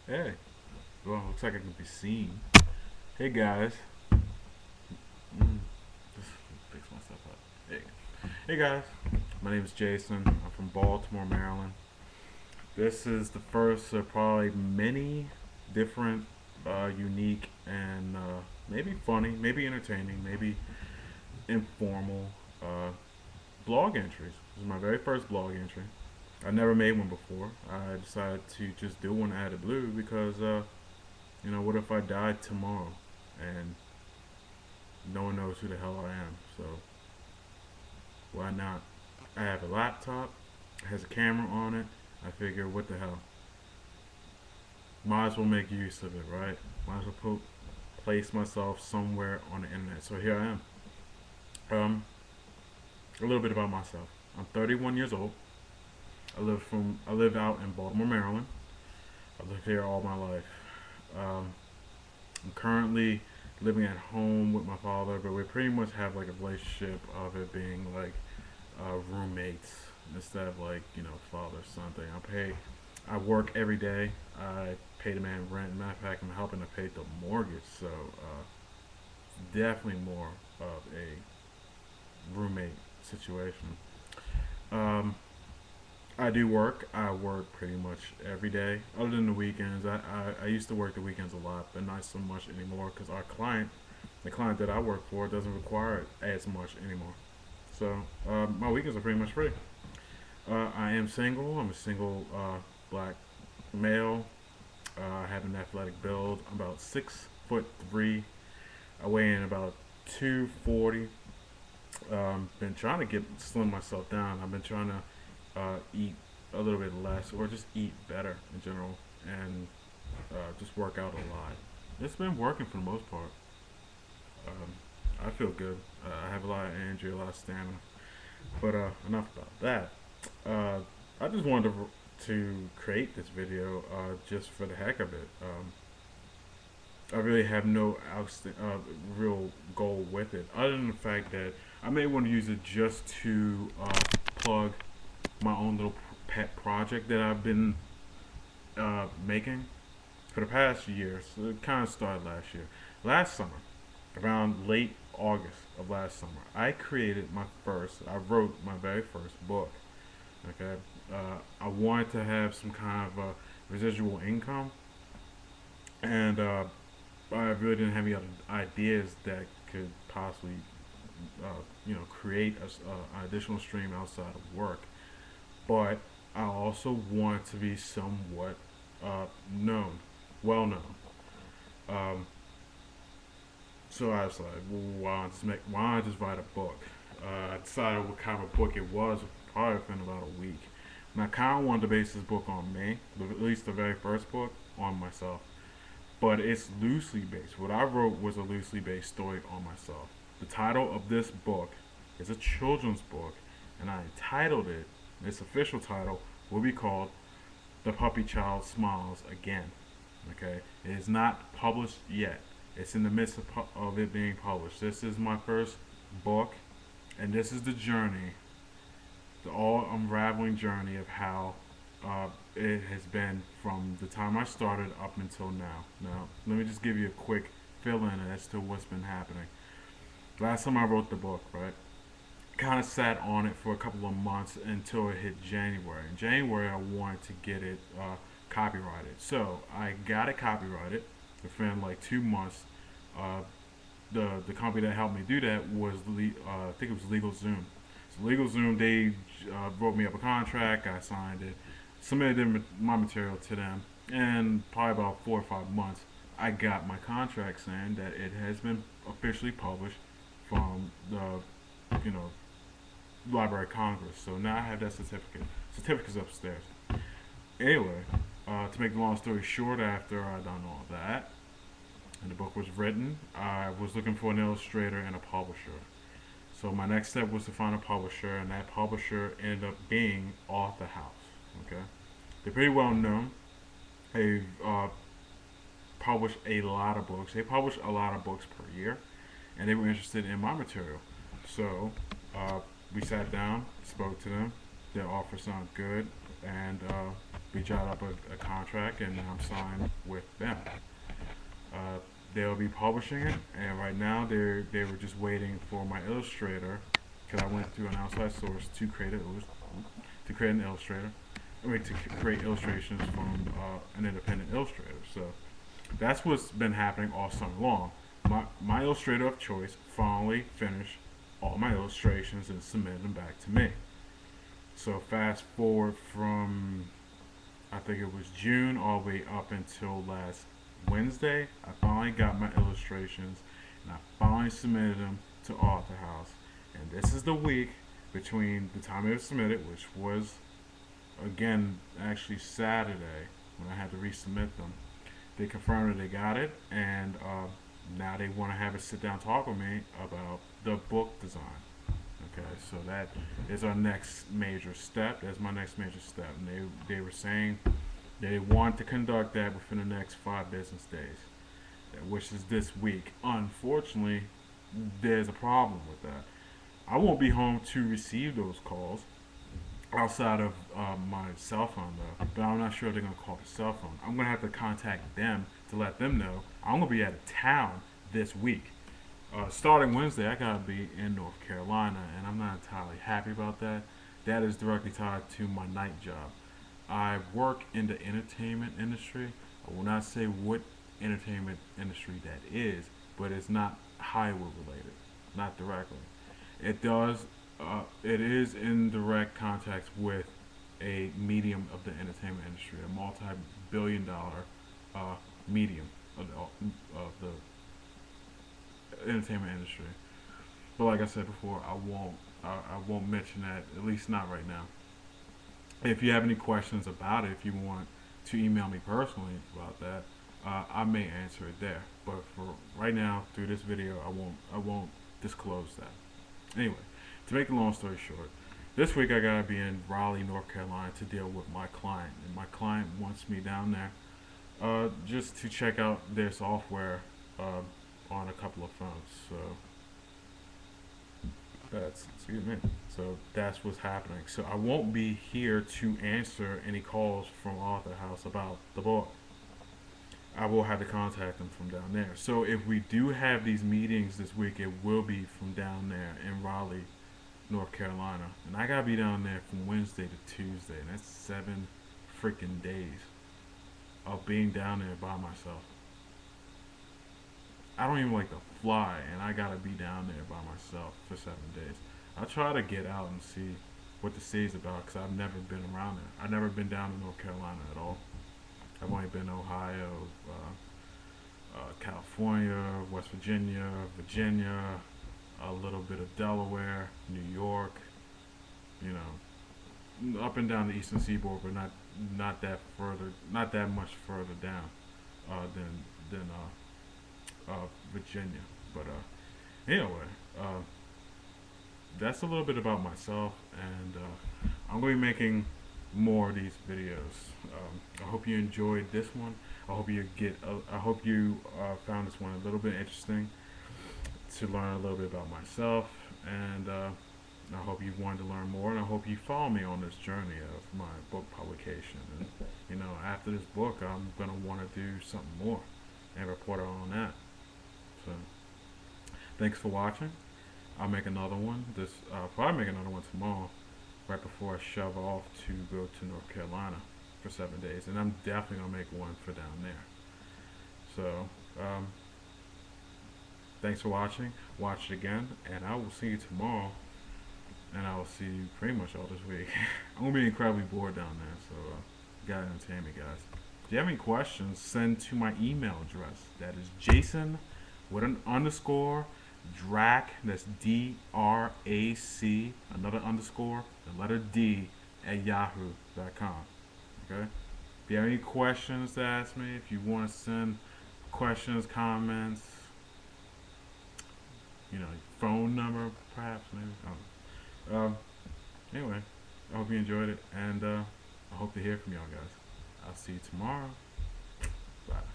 Hey, well, looks like I can be seen. Hey guys, just fix myself up. Hey guys, my name is Jason. I'm from Baltimore, Maryland. This is the first of probably many different, unique, and maybe funny, maybe entertaining, maybe informal uh, blog entries. This is my very first blog entry. I never made one before. I decided to just do one out of the blue because, what if I died tomorrow? And no one knows who the hell I am. So why not? I have a laptop, it has a camera on it. I figure, what the hell? Might as well make use of it, right? Might as well place myself somewhere on the internet. So here I am. Um, a little bit about myself. I'm 31 years old. I live out in Baltimore, Maryland. I've lived here all my life. Um, I'm currently living at home with my father, but we pretty much have like a relationship of it being like roommates instead of like father son thing. I work every day. I pay the man rent. Matter of fact, I'm helping to pay the mortgage, so definitely more of a roommate situation. Um, I do work. I work pretty much every day, other than the weekends. I used to work the weekends a lot, but not so much anymore because the client that I work for, doesn't require it as much anymore. So my weekends are pretty much free. I am single. I'm a single black male. I have an athletic build. I'm about 6'3". I weigh in about 240. Been trying to get slim myself down. I've been trying to eat a little bit less or just eat better in general and just work out a lot. It's been working for the most part. Um, I feel good. I have a lot of energy, a lot of stamina. But enough about that. Uh, I just wanted to create this video just for the heck of it. I really have no real goal with it, other than the fact that I may want to use it just to plug my own little pet project that I've been making for the past year. So it kind of started last year. Last summer, around late August of last summer, I wrote my very first book. Okay. I wanted to have some kind of residual income, and I really didn't have any other ideas that could possibly, create an additional stream outside of work. But I also want to be somewhat known, well known. Um, so I was like, well, why not just write a book? I decided what kind of book it was probably within about a week. And I kind of wanted to base this book on me, at least the very first book, on myself. But it's loosely based. What I wrote was a loosely based story on myself. The title of this book is a children's book, and I entitled it, its official title will be called The Puppy Child Smiles Again. Okay? It is not published yet. It's in the midst of it being published. This is my first book, and this is the journey, the all unraveling journey of how it has been from the time I started up until now. Now, let me just give you a quick fill in as to what's been happening. Last time I wrote the book, right? Kind of sat on it for a couple of months until it hit January. In January, I wanted to get it copyrighted. So I got it copyrighted within like 2 months. Uh, the company that helped me do that was I think it was LegalZoom. So LegalZoom, they wrote me up a contract. I signed it, submitted my material to them, and probably about 4 or 5 months, I got my contract saying that it has been officially published from the you know Library of Congress. So now I have that certificate. Certificate's upstairs. Anyway, to make the long story short, after I done all that, and the book was written, I was looking for an illustrator and a publisher. So my next step was to find a publisher, and that publisher ended up being Author House. Okay, they're pretty well known. They've published a lot of books. They publish a lot of books per year, and they were interested in my material. So uh, we sat down, spoke to them. Their offer sounded good, and we jotted up a contract, and I'm signed with them. Uh, they'll be publishing it, and right now they were just waiting for my illustrator, because I went through an outside source to create an illustrator. I mean, to create illustrations from an independent illustrator. So that's what's been happening all summer long. My illustrator of choice finally finished all my illustrations and submitted them back to me. So fast forward from, I think it was June all the way up until last Wednesday, I finally got my illustrations and I finally submitted them to Author House. And this is the week between the time it was submitted, which was again actually Saturday when I had to resubmit them. They confirmed that they got it, and now they want to have a sit down talk with me about the book design. Okay, so that is our next major step. That's my next major step. And they were saying they want to conduct that within the next 5 business days, which is this week. Unfortunately, there's a problem with that. I won't be home to receive those calls outside of my cell phone, though. But I'm not sure if they're going to call the cell phone. I'm going to have to contact them to let them know I'm going to be out of town this week. Starting Wednesday, I gotta be in North Carolina, and I'm not entirely happy about that. That is directly tied to my night job. I work in the entertainment industry. I will not say what entertainment industry that is, but it's not Hollywood related, not directly. It does. It is in direct contact with a medium of the entertainment industry, a multi-billion-dollar medium of the entertainment industry. But like I said before, I won't mention that, at least not right now. If you have any questions about it, if you want to email me personally about that, I may answer it there. But for right now, through this video, I won't disclose that. Anyway, to make the long story short, this week I gotta be in Raleigh, North Carolina to deal with my client, and my client wants me down there just to check out their software on a couple of phones. So that's what's happening. So I won't be here to answer any calls from Author House about the book. I will have to contact them from down there. So if we do have these meetings this week, it will be from down there in Raleigh, North Carolina. And I gotta be down there from Wednesday to Tuesday, and that's 7 freaking days of being down there by myself. I don't even like to fly, and I gotta be down there by myself for 7 days. I'll try to get out and see what the city's about, because I've never been around there. I've never been down to North Carolina at all. I've only been to Ohio, California, West Virginia, Virginia, a little bit of Delaware, New York, you know, up and down the eastern seaboard, but not that much further down than Virginia. But anyway, that's a little bit about myself, and I'm going to be making more of these videos. I hope you enjoyed this one. I hope you found this one a little bit interesting to learn a little bit about myself, and I hope you wanted to learn more, and I hope you follow me on this journey of my book publication. And you know, after this book, I'm going to want to do something more and report on that. So thanks for watching. I'll make another one. Probably make another one tomorrow, right before I shove off to go to North Carolina for 7 days, and I'm definitely gonna make one for down there. So thanks for watching. Watch it again, and I will see you tomorrow, and I will see you pretty much all this week. I'm gonna be incredibly bored down there, so you gotta entertain me, guys. If you have any questions, send to my email address. That is Jason with an underscore Drac, that's D-R-A-C, another underscore, the letter D, at yahoo.com. Okay? If you have any questions to ask me, if you want to send questions, comments, you know, phone number, perhaps, maybe. Anyway, I hope you enjoyed it, and I hope to hear from y'all guys. I'll see you tomorrow. Bye.